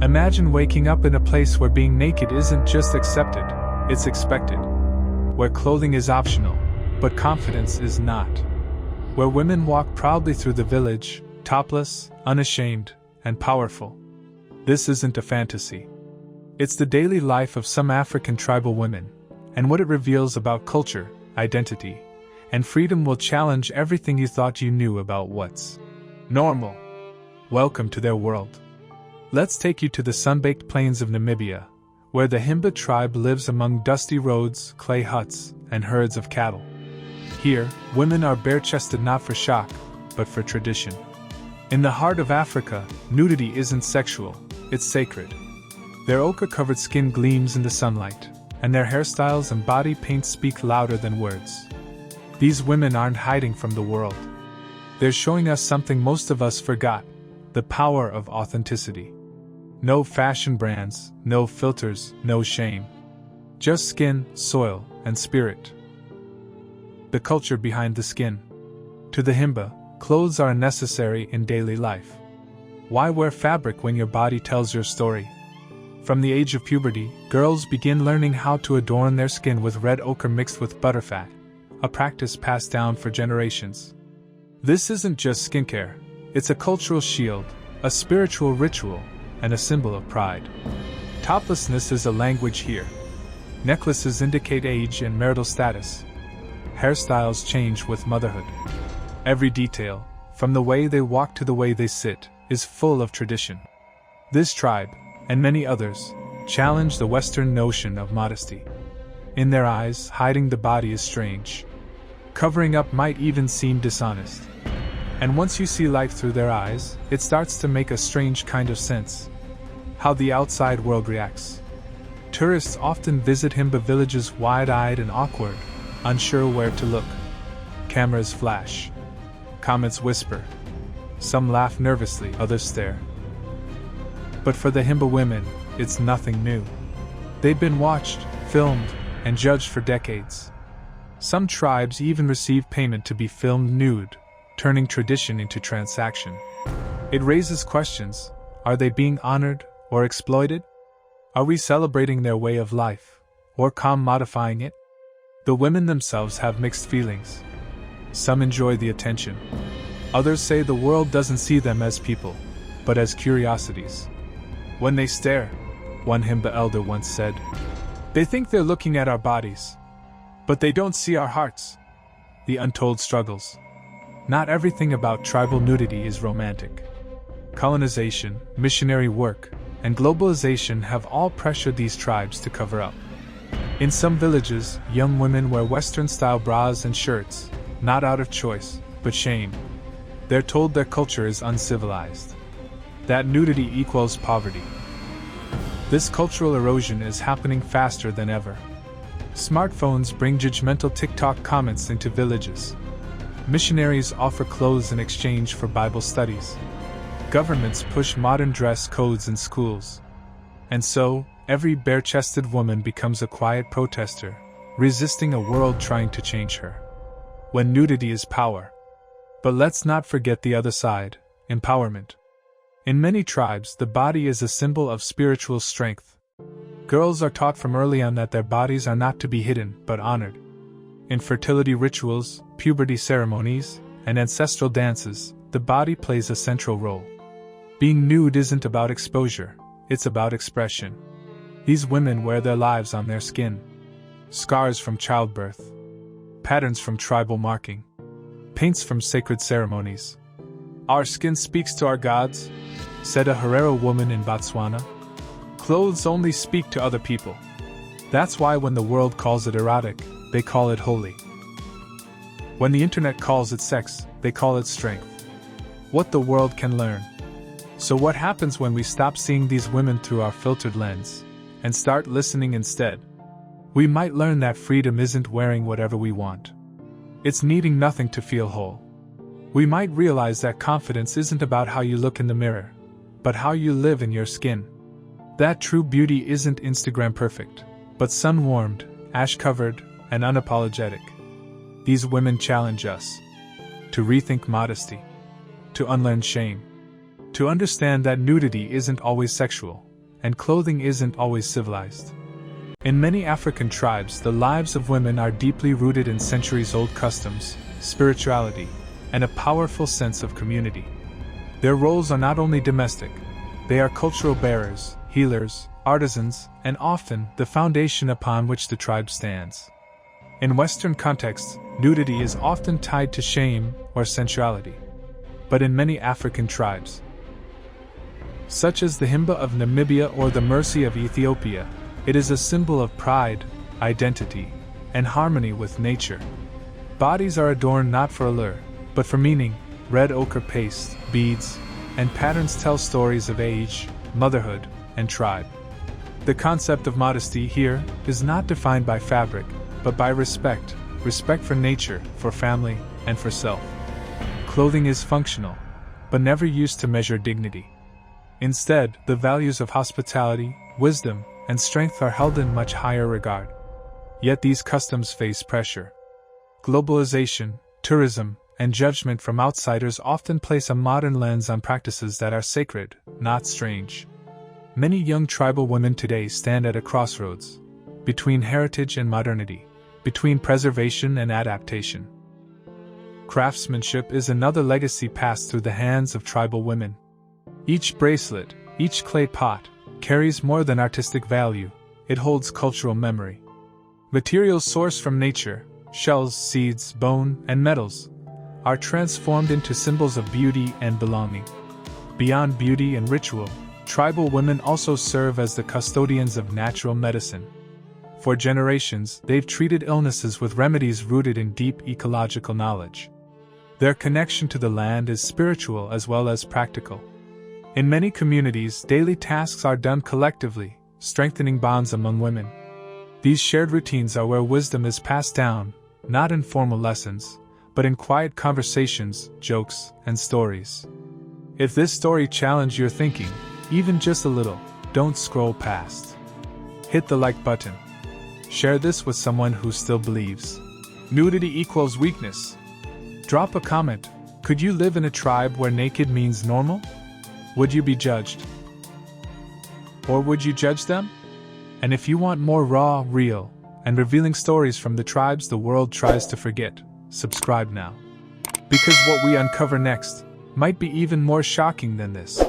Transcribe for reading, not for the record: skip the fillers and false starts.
Imagine waking up in a place where being naked isn't just accepted, it's expected. Where clothing is optional, but confidence is not. Where women walk proudly through the village, topless, unashamed, and powerful. This isn't a fantasy. It's the daily life of some African tribal women, and what it reveals about culture, identity, and freedom will challenge everything you thought you knew about what's normal. Welcome to their world. Let's take you to the sun-baked plains of Namibia, where the Himba tribe lives among dusty roads, clay huts, and herds of cattle. Here, women are bare-chested not for shock, but for tradition. In the heart of Africa, nudity isn't sexual, it's sacred. Their ochre-covered skin gleams in the sunlight, and their hairstyles and body paint speak louder than words. These women aren't hiding from the world. They're showing us something most of us forgot: the power of authenticity. No fashion brands, no filters, no shame. Just skin, soil, and spirit. The culture behind the skin. To the Himba, clothes are necessary in daily life. Why wear fabric when your body tells your story? From the age of puberty, girls begin learning how to adorn their skin with red ochre mixed with butterfat, a practice passed down for generations. This isn't just skincare, it's a cultural shield, a spiritual ritual, and a symbol of pride. Toplessness is a language here. Necklaces indicate age and marital status. Hairstyles change with motherhood. Every detail, from the way they walk to the way they sit, is full of tradition. This tribe, and many others, challenge the Western notion of modesty. In their eyes, hiding the body is strange. Covering up might even seem dishonest. And once you see life through their eyes, it starts to make a strange kind of sense. How the outside world reacts. Tourists often visit Himba villages wide-eyed and awkward, unsure where to look. Cameras flash. Comments whisper. Some laugh nervously, others stare. But for the Himba women, it's nothing new. They've been watched, filmed, and judged for decades. Some tribes even receive payment to be filmed nude, turning tradition into transaction. It raises questions: are they being honored or exploited? Are we celebrating their way of life, or commodifying it? The women themselves have mixed feelings. Some enjoy the attention. Others say the world doesn't see them as people, but as curiosities. When they stare, one Himba elder once said, they think they're looking at our bodies, but they don't see our hearts. The untold struggles. Not everything about tribal nudity is romantic. Colonization, missionary work, and globalization have all pressured these tribes to cover up. In some villages, young women wear Western-style bras and shirts, not out of choice, but shame. They're told their culture is uncivilized. That nudity equals poverty. This cultural erosion is happening faster than ever. Smartphones bring judgmental TikTok comments into villages. Missionaries offer clothes in exchange for Bible studies. Governments push modern dress codes in schools. And so, every bare-chested woman becomes a quiet protester, resisting a world trying to change her. When nudity is power. But let's not forget the other side, empowerment. In many tribes, the body is a symbol of spiritual strength. Girls are taught from early on that their bodies are not to be hidden, but honored. In fertility rituals, puberty ceremonies, and ancestral dances, the body plays a central role. Being nude isn't about exposure, it's about expression. These women wear their lives on their skin. Scars from childbirth. Patterns from tribal marking. Paints from sacred ceremonies. Our skin speaks to our gods, said a Herero woman in Botswana. Clothes only speak to other people. That's why when the world calls it erotic, they call it holy. When the internet calls it sex, they call it strength. What the world can learn. So what happens when we stop seeing these women through our filtered lens, and start listening instead? We might learn that freedom isn't wearing whatever we want. It's needing nothing to feel whole. We might realize that confidence isn't about how you look in the mirror, but how you live in your skin. That true beauty isn't Instagram perfect, but sun-warmed, ash-covered, and unapologetic. These women challenge us to rethink modesty, to unlearn shame, to understand that nudity isn't always sexual, and clothing isn't always civilized. In many African tribes, the lives of women are deeply rooted in centuries-old customs, spirituality, and a powerful sense of community. Their roles are not only domestic, they are cultural bearers, healers, artisans, and often the foundation upon which the tribe stands. In Western contexts, nudity is often tied to shame or sensuality. But in many African tribes, such as the Himba of Namibia or the Mercy of Ethiopia, it is a symbol of pride, identity, and harmony with nature. Bodies are adorned not for allure, but for meaning. Red ochre paste, beads, and patterns tell stories of age, motherhood, and tribe. The concept of modesty here is not defined by fabric, but by respect for nature, for family, and for self. Clothing is functional, but never used to measure dignity. Instead, the values of hospitality, wisdom, and strength are held in much higher regard. Yet these customs face pressure. Globalization, tourism, and judgment from outsiders often place a modern lens on practices that are sacred, not strange. Many young tribal women today stand at a crossroads, between heritage and modernity, between preservation and adaptation. Craftsmanship is another legacy passed through the hands of tribal women. Each bracelet, each clay pot, carries more than artistic value, it holds cultural memory. Materials sourced from nature, shells, seeds, bone, and metals, are transformed into symbols of beauty and belonging. Beyond beauty and ritual, tribal women also serve as the custodians of natural medicine. For generations, they've treated illnesses with remedies rooted in deep ecological knowledge. Their connection to the land is spiritual as well as practical. In many communities, daily tasks are done collectively, strengthening bonds among women. These shared routines are where wisdom is passed down, not in formal lessons, but in quiet conversations, jokes, and stories. If this story challenged your thinking, even just a little, don't scroll past. Hit the like button. Share this with someone who still believes nudity equals weakness. Drop a comment. Could you live in a tribe where naked means normal? Would you be judged? Or would you judge them? And if you want more raw, real, and revealing stories from the tribes the world tries to forget, subscribe now. Because what we uncover next might be even more shocking than this.